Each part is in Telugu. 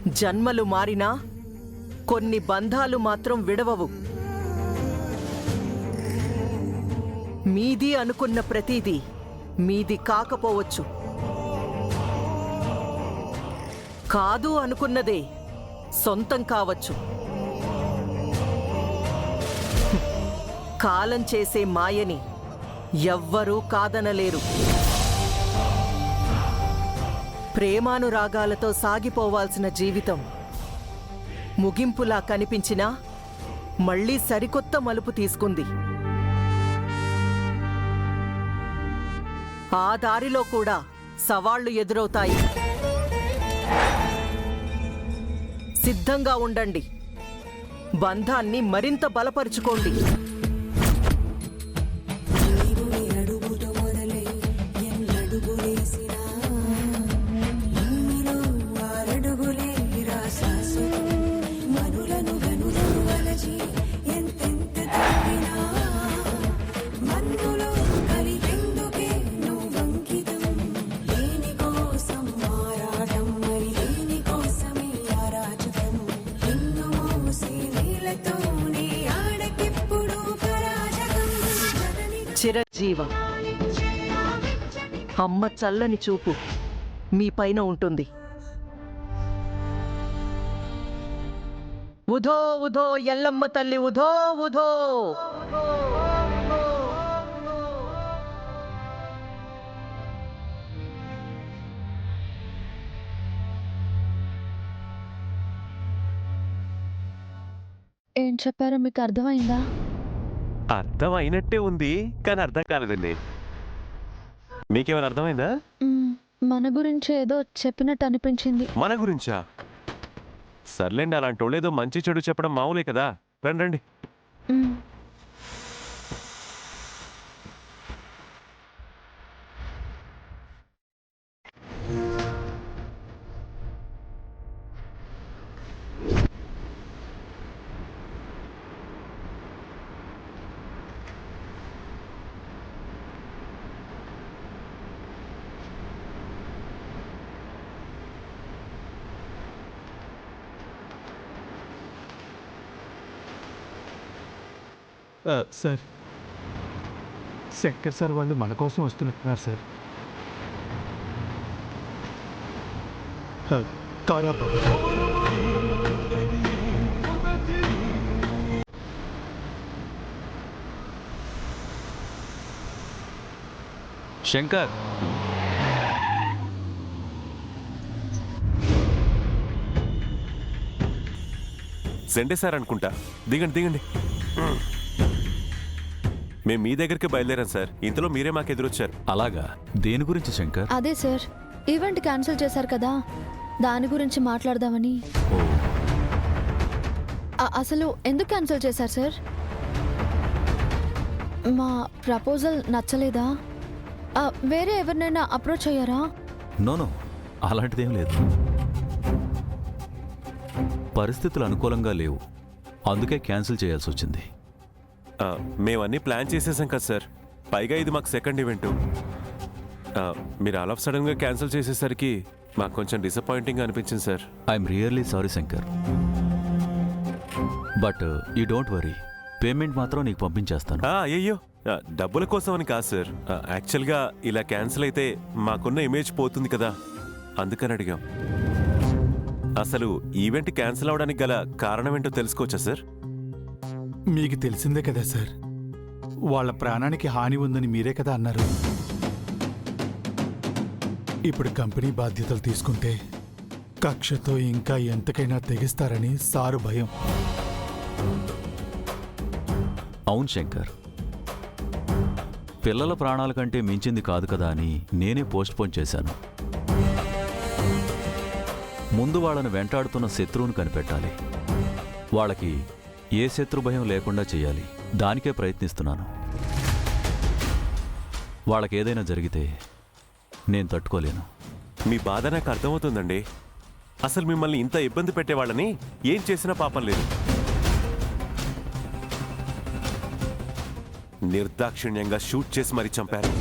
జన్మలు మారినా కొన్ని బంధాలు మాత్రం విడవవు. మీది అనుకున్న ప్రతిదీ మీది కాకపోవచ్చు. కాదు అనుకున్నదే సొంతం కావచ్చు. కాలం చేసే మాయని ఎవ్వరూ కాదనలేరు. ప్రేమానురాగాలతో సాగిపోవాల్సిన జీవితం ముగింపులా కనిపించినా మళ్లీ సరికొత్త మలుపు తీసుకుంది. ఆ దారిలో కూడా సవాళ్లు ఎదురవుతాయి. సిద్ధంగా ఉండండి. బంధాన్ని మరింత బలపరుచుకోండి. చిరంజీవ, అమ్మ చల్లని చూపు మీ పైన ఉంటుంది. ఉధో ఉధో ఎల్లమ్మ తల్లి, ఉధో ఉధో. ఏం చెప్పారో మీకు అర్థమైందా? అర్థం అయినట్టే ఉంది, కానీ అర్థం కాలేదండి. మీకేమైనా అర్థమైందా? మన గురించి ఏదో చెప్పినట్టు అనిపించింది. మన గురించా? సర్లేండి, అలాంటి వాళ్ళు ఏదో మంచి చెడు చెప్పడం మామూలే కదా. రండి రండి. సార్, శంకర్ సార్ వాళ్ళు మన కోసం వస్తున్నట్టున్నారు సార్. శంకర్, సెండే సార్ అనుకుంటా. దిగండి దిగండి. మేము మీ దగ్గరికి బయలుదేరాం సార్. ఇంతలో మీరే మాకు ఎదురొచ్చారు. అలాగా? దేని గురించి శంకర్? అదే సార్, ఈవెంట్ క్యాన్సిల్ చేశారు కదా, దాని గురించి మాట్లాడదామని. అసలు ఎందుకు క్యాన్సిల్ చేశారు సార్? మా ప్రపోజల్ నచ్చలేదా? వేరే ఎవరినైనా అప్రోచ్ అయ్యారా? నో, అలాంటిదేం లేదు. పరిస్థితులు అనుకూలంగా లేవు, అందుకే క్యాన్సిల్ చేయాల్సి వచ్చింది. మేమన్నీ ప్లాన్ చేసేసాం కదా సార్. పైగా ఇది మాకు సెకండ్ ఈవెంటు. మీరు ఆల్ ఆఫ్ సడన్గా క్యాన్సిల్ చేసేసరికి మాకు కొంచెం డిసప్పాయింటింగ్ అనిపించింది sir. I'm really sorry Shankar, but you don't worry, payment మాత్రం నీకు పంపించేస్తాను. అయ్యో, డబ్బుల కోసం అని కాదు సార్. యాక్చువల్గా ఇలా క్యాన్సిల్ అయితే మాకున్న ఇమేజ్ పోతుంది కదా, అందుకని అడిగాం. అసలు ఈవెంట్ క్యాన్సిల్ అవడానికి గల కారణం ఏంటో తెలుసుకోవచ్చా సార్? మీకు తెలిసిందే కదా సార్, వాళ్ళ ప్రాణానికి హాని ఉందని మీరే కదా అన్నారు. ఇప్పుడు కంపెనీ బాధ్యతలు తీసుకుంటే కక్షతో ఇంకా ఎంతకైనా తెగిస్తారని సారు భయం. అవును శంకర్, పిల్లల ప్రాణాల కంటే మించింది కాదు కదా అని నేనే పోస్ట్పోన్ చేశాను. ముందు వాళ్ళను వెంటాడుతున్న శత్రువును కనిపెట్టాలి. వాళ్ళకి ఏ శత్రు భయం లేకుండా చేయాలి, దానికే ప్రయత్నిస్తున్నాను. వాళ్ళకేదైనా జరిగితే నేను తట్టుకోలేను. మీ బాధ నాకు అర్థమవుతుందండి. అసలు మిమ్మల్ని ఇంత ఇబ్బంది పెట్టేవాళ్ళని ఏం చేసినా పాపం లేదు. నిర్దాక్షిణ్యంగా షూట్ చేసి మరీ చంపారు.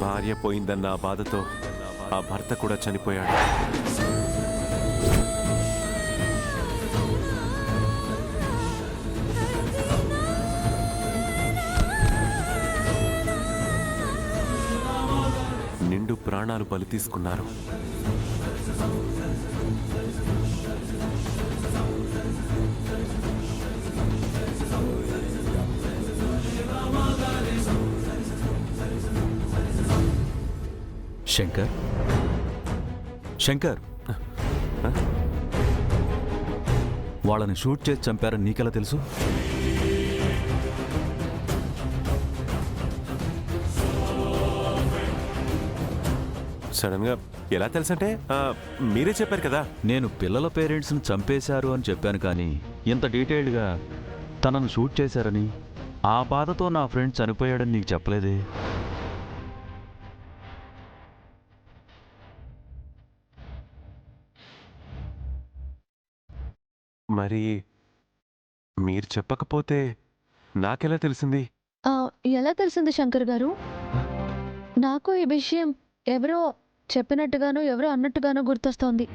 భార్య పోయిందన్న ఆ బాధతో ఆ భర్త కూడా చనిపోయాడు. నిండు ప్రాణాలు బలి తీసుకున్నారు. శంకర్, శంకర్, వాళ్ళని షూట్ చేసి చంపారని నీకెలా తెలుసు? సడన్ గా ఎలా తెలుసంటే మీరే చెప్పారు కదా. నేను పిల్లల పేరెంట్స్ని చంపేశారు అని చెప్పాను, కానీ ఇంత డీటెయిల్డ్గా తనను షూట్ చేశారని, ఆ బాధతో నా ఫ్రెండ్ చనిపోయాడని నీకు చెప్పలేదే. మరి మీరు చెప్పకపోతే నాకెలా తెలిసింది? ఎలా తెలిసింది శంకర్ గారు? నాకు ఈ విషయం ఎవరో చెప్పినట్టుగానో ఎవరో అన్నట్టుగానో గుర్తొస్తోంది.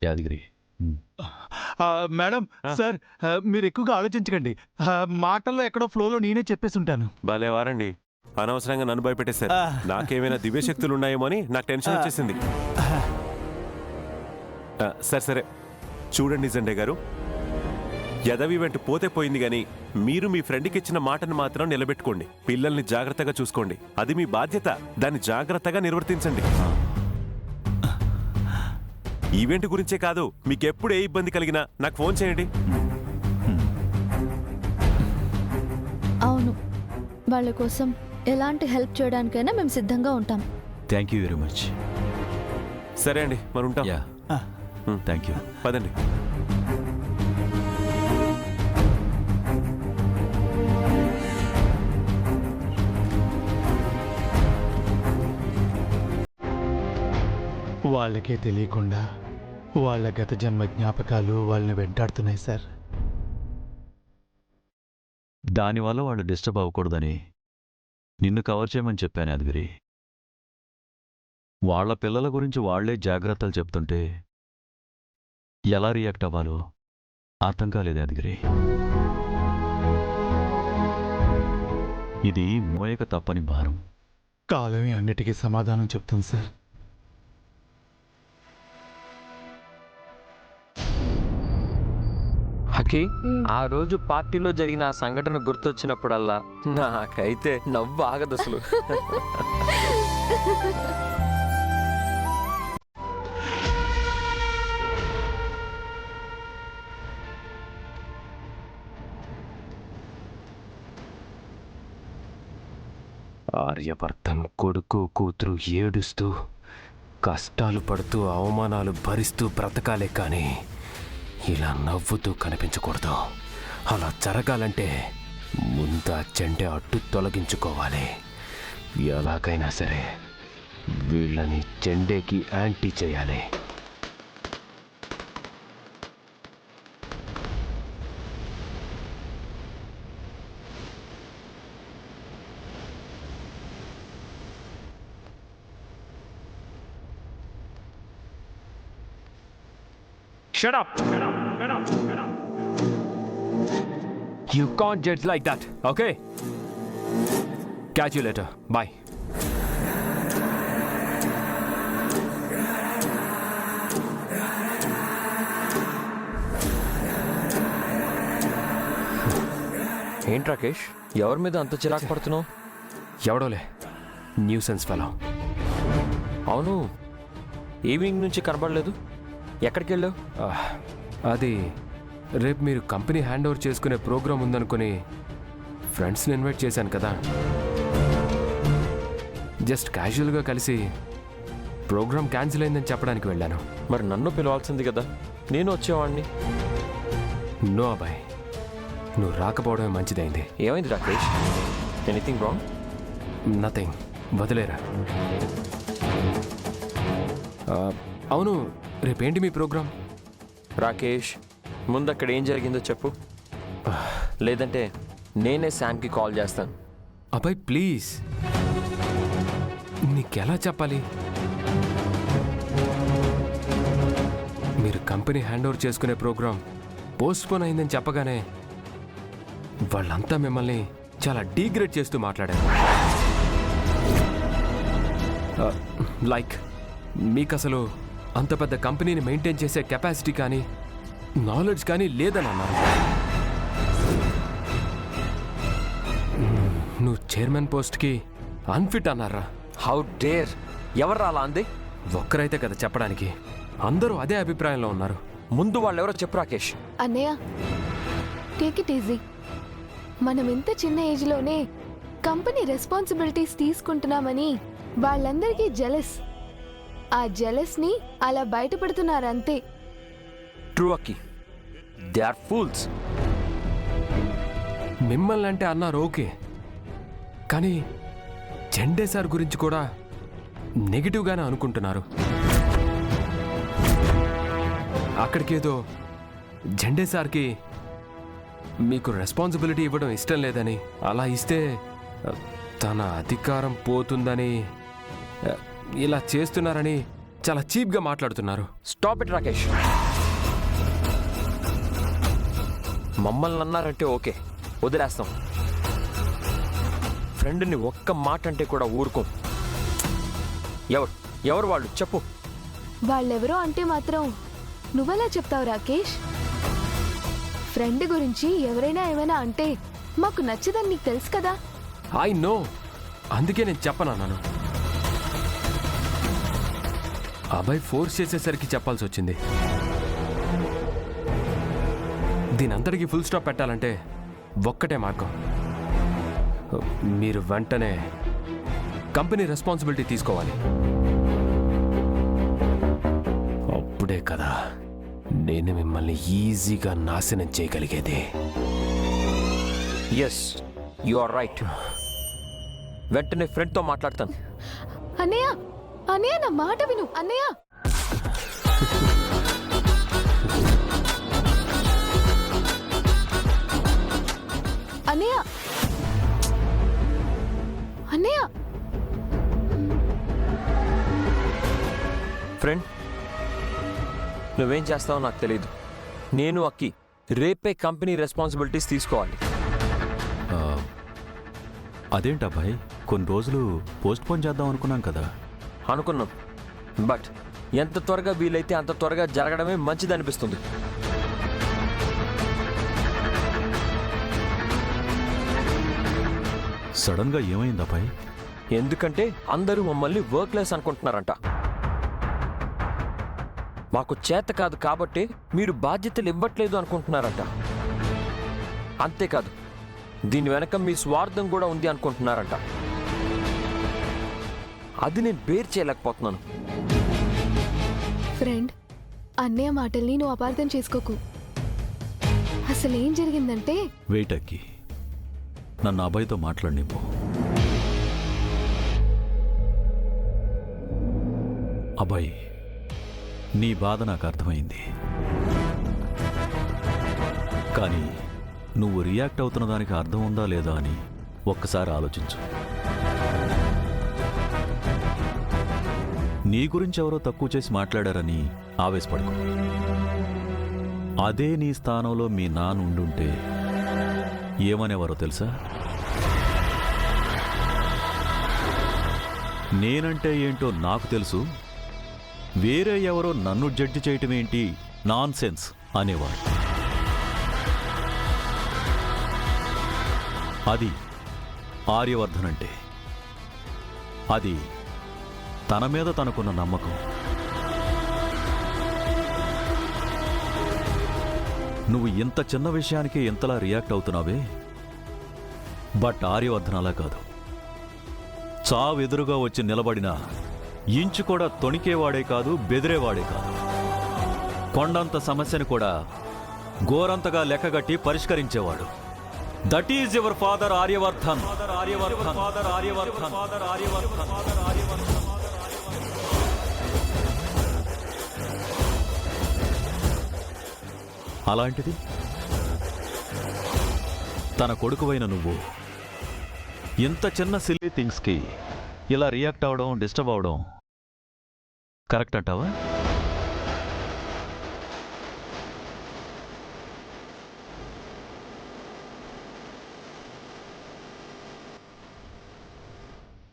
యాదగిరి, మేడం, సార్, మీరు ఎక్కువగా ఆలోచించకండి. మాటల్లో ఎక్కడో ఫ్లోలో నేనే చెప్పేసి ఉంటాను. భలే వారండి, అనవసరంగా నన్ను భయపెట్టేశారు. నాకేమైనా దివ్యశక్తులు ఉన్నాయేమో అని నాకు టెన్షన్ వచ్చేసింది. సరే సరే, చూడండి సండే గారు, యదవి వెంట పోతే పోయింది, కానీ మీరు మీ ఫ్రెండ్కి ఇచ్చిన మాటను మాత్రం నిలబెట్టుకోండి. పిల్లల్ని జాగ్రత్తగా చూసుకోండి, అది మీ బాధ్యత. దాన్ని జాగ్రత్తగా నిర్వర్తించండి. ఈవెంట్ గురించే కాదు, మీకెప్పుడు ఏ ఇబ్బంది కలిగినా నాకు ఫోన్ చేయండి. అవును, వాళ్ళ కోసం ఎలాంటి హెల్ప్ చేయడానికైనా మేము సిద్ధంగా ఉంటాం. Thank you very much. సరే అండి, మరి ఉంటాం. Yeah, thank you. పదండి. వాళ్ళకే తెలియకుండా వాళ్ళ గత జన్మ జ్ఞాపకాలు వాళ్ళని వెంటాడుతున్నాయి సార్. దానివల్ల వాళ్ళు డిస్టర్బ్ అవ్వకూడదని నిన్ను కవర్ చేయమని చెప్పాను యాదగిరి. వాళ్ళ పిల్లల గురించి వాళ్లే జాగ్రత్తలు చెప్తుంటే ఎలా రియాక్ట్ అవ్వాలో అర్థం కాలేదు యాదగిరి. ఇది మోయక తప్పని భారం. కాలమే అన్నిటికీ సమాధానం చెప్తుంది సార్. హకి, ఆ రోజు పార్టీలో జరిగిన ఆ సంఘటన గుర్తొచ్చినప్పుడల్లా నాకైతే నవ్వు ఆగదు అసలు. ఆర్యవర్ధన్ కొడుకు కూతురు ఏడుస్తూ కష్టాలు పడుతూ అవమానాలు భరిస్తూ బ్రతకాలే కానీ ఇలా నవ్వుతూ కనిపించకూడదు. అలా జరగాలంటే ముందు ఆ చెండే అడ్డు తొలగించుకోవాలి. ఎలాగైనా సరే వీళ్ళని చెండేకి యాంటీ చేయాలి. Shut up! You can't judge like that, okay? Catch you later. Bye. ఏంటి రాకేష్, ఎవరి మీద అంత చిరాకు పడుతున్నావు? ఎవడోలే, న్యూసెన్స్ ఫెలో. అవును, ఈవినింగ్ నుంచి కనబడలేదు. ఎక్కడికి వెళ్ళావు? అది రేపు మీరు కంపెనీ హ్యాండ్ ఓవర్ చేసుకునే ప్రోగ్రాం ఉందనుకుని ఫ్రెండ్స్ని ఇన్వైట్ చేశాను కదా. జస్ట్ క్యాజువల్గా కలిసి ప్రోగ్రామ్ క్యాన్సిల్ అయిందని చెప్పడానికి వెళ్ళాను. మరి నన్ను పిలవాల్సింది కదా, నేను వచ్చేవాడిని. నో అబ్బాయి, నువ్వు రాకపోవడమే మంచిదైంది. ఏమైంది రాకేష్? Anything wrong? నథింగ్, వదిలేరా. అవును, రేపేంటి మీ ప్రోగ్రామ్? రాకేష్, ముందు అక్కడ ఏం జరిగిందో చెప్పు, లేదంటే నేనే శామ్కి కాల్ చేస్తాను. అబ్బాయి ప్లీజ్, నీకెలా చెప్పాలి? మీరు కంపెనీ హ్యాండ్ ఓవర్ చేసుకునే ప్రోగ్రామ్ పోస్ట్పోన్ అయిందని చెప్పగానే వాళ్ళంతా మిమ్మల్ని చాలా డీగ్రేడ్ చేస్తూ మాట్లాడారు. లైక్ మీకు అసలు అంత పెద్ద కంపెనీని మెయింటైన్ చేసే కెపాసిటీ కానీ నాలెడ్జ్ కానీ లేదని అన్నారు. నువ్వు చైర్మన్ పోస్ట్కి అన్ఫిట్ అన్నారా? How dare! ఎవరు అలా అంది? ఒక్కరైతే కదా చెప్పడానికి, అందరూ అదే అభిప్రాయంలో ఉన్నారు. ముందు వాళ్ళు ఎవరో చెప్పు రాకేష్. అన్నయ్య, టేక్ ఇట్ ఈజీ. మనం ఇంత చిన్న ఏజ్లోనే కంపెనీ రెస్పాన్సిబిలిటీస్ తీసుకుంటున్నామని వాళ్ళందరికీ జెలస్. ఆ జెలస్ని అలా బయటపడుతున్నారంతే. True Akki, they are fools. మిమ్మల్ని అంటే అన్నారు ఓకే, కానీ జెండే సార్ గురించి కూడా నెగిటివ్గానే అనుకుంటున్నారు. అక్కడికేదో జెండే సార్కి మీకు రెస్పాన్సిబిలిటీ ఇవ్వడం ఇష్టం లేదని, అలా ఇస్తే తన అధికారం పోతుందని ఇలా చేస్తున్నారని చాలా చీప్గా మాట్లాడుతున్నారు. Stop it Rakesh. మమ్మల్ని అన్నారంటే ఓకే, వదిలేస్తాం. ఫ్రెండ్ని ఒక్క మాట అంటే కూడా ఊరుకోం. ఎవరు వాళ్ళు చెప్పు. వాళ్ళెవరో అంటే మాత్రం నువ్వెలా చెప్తావు రాకేష్? ఫ్రెండ్ గురించి ఎవరైనా ఏమైనా అంటే మాకు నచ్చదని నీకు తెలుసు కదా. ఐ నో, అందుకే నేను చెప్పనన్నాను. అబ్బాయి ఫోర్స్ చేసేసరికి చెప్పాల్సి వచ్చింది. దీనంతటికీ ఫుల్ స్టాప్ పెట్టాలంటే ఒక్కటే మార్గం. మీరు వెంటనే కంపెనీ రెస్పాన్సిబిలిటీ తీసుకోవాలి. అప్పుడే కదా నేను మిమ్మల్ని ఈజీగా నాశనం చేయగలిగేది. Yes, you are right. వెంటనే ఫ్రెండ్తో మాట్లాడతాను. అన్నయ్య, అన్నయ్య నా మాట విను అన్నయ్య. అన్నయ్య, అన్నయ్య. ఫ్రెండ్, నువ్వేం చేస్తావో నాకు తెలీదు. నేను అక్కి రేపే కంపెనీ రెస్పాన్సిబిలిటీస్ తీసుకోవాలి. అదేంటబ్బాయి, కొన్ని రోజులు పోస్ట్పోన్ చేద్దాం అనుకున్నాం కదా. అనుకున్నాం, బట్ ఎంత త్వరగా వీలైతే అంత త్వరగా జరగడమే మంచిదనిపిస్తుంది. సడన్గా ఏమైందబ్బాయి? ఎందుకంటే అందరూ మమ్మల్ని వర్క్లెస్ అనుకుంటున్నారంట. మాకు చేత కాదు కాబట్టి మీరు బాధ్యతలు ఇవ్వట్లేదు అనుకుంటున్నారంట. అంతేకాదు, దీని వెనక మీ స్వార్థం కూడా ఉంది అనుకుంటున్నారంట. అది నేను బేర్ చేయలేకపోతున్నాను. ఫ్రెండ్, అన్నయ్య మాటల్ని నువ్వు అపార్థం చేసుకోకు. అసలు ఏం జరిగిందంటే, వెయిట్ అక్కి, నన్ను అబ్బాయితో మాట్లాడినివ్వు. అబ్బాయి, నీ బాధ నాకు అర్థమైంది, కానీ నువ్వు రియాక్ట్ అవుతున్న దానికి అర్థం ఉందా లేదా అని ఒక్కసారి ఆలోచించు. నీ గురించి ఎవరో తక్కువ చేసి మాట్లాడారని ఆవేశపడుకో. అదే నీ స్థానంలో మీ నాన్న ఉండుంటే ఏమనేవారో తెలుసా? నేనంటే ఏంటో నాకు తెలుసు, వేరే ఎవరో నన్ను జడ్జి చేయటం ఏంటి, నాన్ సెన్స్ అనేవాడు. అది ఆర్యవర్ధన్ అంటే. అది తన మీద తనకున్న నమ్మకం. నువ్వు ఇంత చిన్న విషయానికి ఎంతలా రియాక్ట్ అవుతున్నావే, బట్ ఆర్యవర్ధన్ అలా కాదు. చావెదురుగా వచ్చి నిలబడినా ఇంచు కూడా తొణికేవాడే కాదు, బెదిరేవాడే కాదు. కొండంత సమస్యను కూడా గోరంతగా లెక్కగట్టి పరిష్కరించేవాడు. That is your father Aryavardhan. అలాంటిది తన కొడుకువైన నువ్వు ఇంత చిన్న సిల్లీ థింగ్స్కి ఇలా రియాక్ట్ అవ్వడం, డిస్టర్బ్ అవ్వడం కరెక్ట్ అంటావా?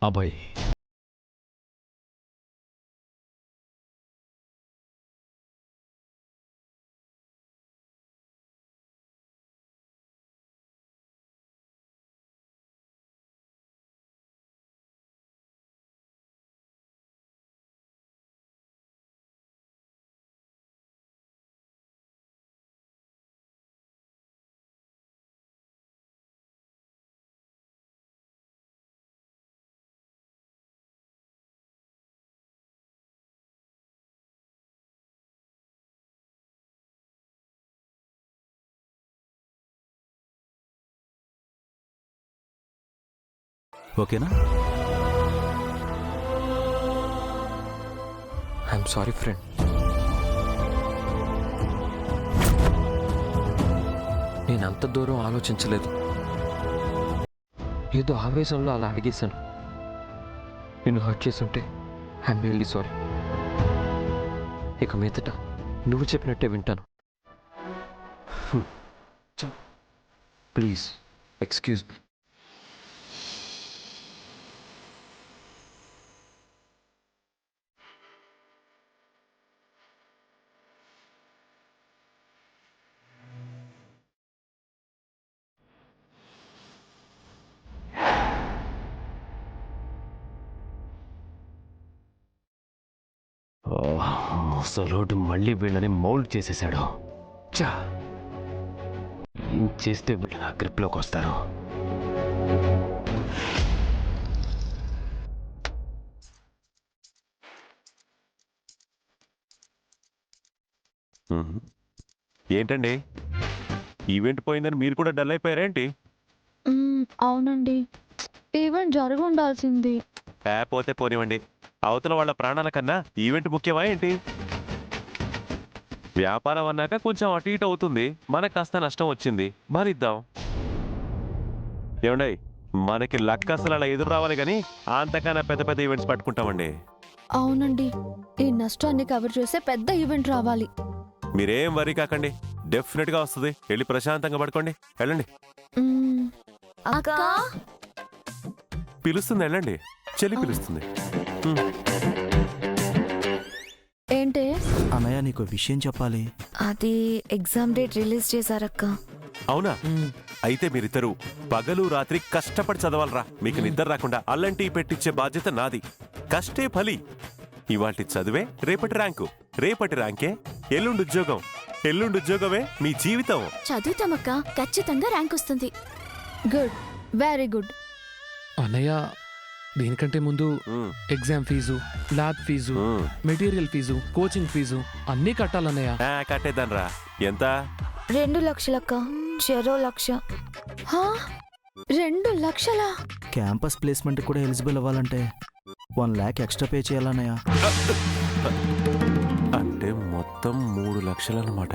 అభయ్, ఓకేనా? I'm sorry friend. నేను అంత దూరం ఆలోచించలేదు. ఏదో ఆవేశంలో అలా అడిగేశాను. నిన్ను హర్ట్ చేసుంటే ఐఎమ్ రియల్లీ సారీ. ఇక మీదట నువ్వు చెప్పినట్టే వింటాను. Please excuse me. ముసలోడు మళ్ళీ వీళ్ళని మౌల్డ్ చేసేశాడు. చా, ఏం చేస్తే వీళ్ళు నా గ్రిప్లోకి వస్తారు? ఏంటండి, ఈవెంట్ పోయిందని మీరు కూడా డల్ అయిపోయారేంటి? అవునండి, ఈవెంట్ జరిగి ఉండాల్సింది. పోతే పోనివ్వండి. అవతల వాళ్ళ ప్రాణాల కన్నా ఈవెంట్ ముఖ్యమా ఏంటి? వ్యాపారం అన్నాక కొంచెం అటు ఇటు అవుతుంది. మనకు కాస్త నష్టం వచ్చింది, భరిద్దాం. ఏమండీ, మనకి లక్ అసలు అలా ఎదురు రావాలి కానీ అంతకన్నా పెద్ద పెద్ద ఈవెంట్స్ పట్టుకుంటామండి. అవునండి, ఈ నష్టాన్ని కవర్ చేసే పెద్ద ఈవెంట్ రావాలి. మీరేం వరీ కాకండి, డెఫినెట్ గా వస్తుంది. వెళ్ళి ప్రశాంతంగా పడుకోండి, వెళ్ళండి. అక్కా, పిలుస్తుంది, వెళ్ళండి. చెల్లి పిలుస్తుంది. ఏంటే? అన్నయ్య, నీకు విషయం చెప్పాలి. అది ఎగ్జామ్ డేట్ రిలీజ్ చేశారక్క. అవునా? అయితే మీరిద్దరూ పగలు రాత్రి కష్టపడి చదవాలరా. మీకు నిద్ర రాకుండా అల్లంటి పెట్టించే బాధ్యత నాది. కష్టే ఫలి. ఇవాటి చదువే రేపటి ర్యాంకు, రేపటి ర్యాంకే ఎల్లుండి ఉద్యోగం, ఎల్లుండి ఉద్యోగమే మీ జీవితం. చదువుతామక్క, ఖచ్చితంగా ర్యాంక్ వస్తుంది. Good, very good. అన్నయ్య, దీనికంటే ముందు exam fees, lab fees, material fees, coaching fees అన్నీ కట్టాలన్నయ్య. కట్టేద్దాన్రా. ఎంత? 2 లక్షలక్క, చెరో 1 లక్ష. 2 లక్షలా? క్యాంపస్ ప్లేస్మెంట్ కూడా ఎలిజిబుల్ అవ్వాలంటే 1 lakh ఎక్స్ట్రా పే చేయాలన్నయ్య. అంటే మొత్తం 3 లక్షలన్నమాట.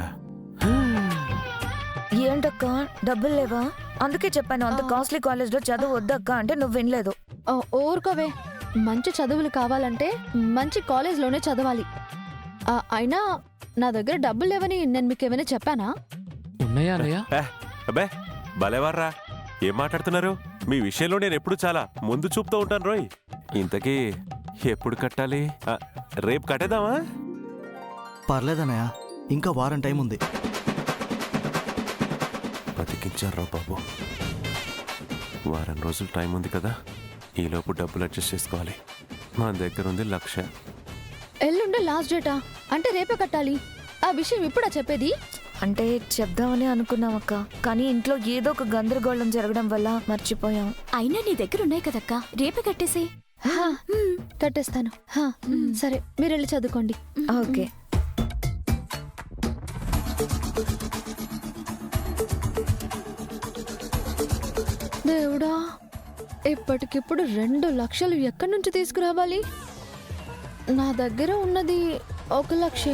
ఏంటక్క, డబ్బులు లేవా? అందుకే చెప్పాను అంత కాస్ట్లీ కాలేజ్లో చదువు వద్దక్క అంటే నువ్వు వినలేదు. ఊరుకోవే, మంచి చదువులు కావాలంటే మంచి కాలేజ్లోనే చదవాలి. అయినా నా దగ్గర డబ్బులు లేవని నేను మీకు ఏమైనా చెప్పానా? ఉన్నాయా అన్నయ్య? అబ్బే, భలేవారా, ఏం మాట్లాడుతున్నారు? మీ విషయంలో నేను ఎప్పుడు చాలా ముందు చూపుతూ ఉంటాను రోయ్. ఇంతకీ ఎప్పుడు కట్టాలి? రేపు కట్టేద్దామా? పర్లేదన్నయ్య, ఇంకా వారం టైం ఉంది. బతికించారా బాబు. వారం రోజులు టైం ఉంది కదా, ఈలోపు డబ్బులు అడ్జస్ట్ చేసుకోవాలి. మా దగ్గర ఉంది 1 లక్ష. ఎల్లుండే లాస్ట్ డేటా అంటే రేపే కట్టాలి. ఆ విషయం ఇప్పుడా చెప్పేది? అంటే చెప్దామని అనుకున్నామక్క, కానీ ఇంట్లో ఏదో ఒక గందరగోళం జరగడం వల్ల మర్చిపోయాం. అయినా నీ దగ్గర ఉన్నాయి కదక్క, రేపే కట్టేసే. కట్టేస్తాను. సరే, మీరు వెళ్ళి చదువుకోండి. ఓకే. దేవుడా, ఇప్పటికిప్పుడు 2 లక్షలు ఎక్కడి నుంచి తీసుకురావాలి? నా దగ్గర ఉన్నది 1 లక్షే.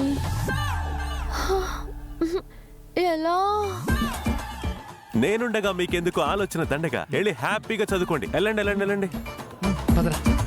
ఎలా? నేనుండగా మీకెందుకు ఆలోచన దండగా? వెళ్ళి హ్యాపీగా చదువుకోండి. వెళ్ళండి వెళ్ళండి వెళ్ళండి. పదరా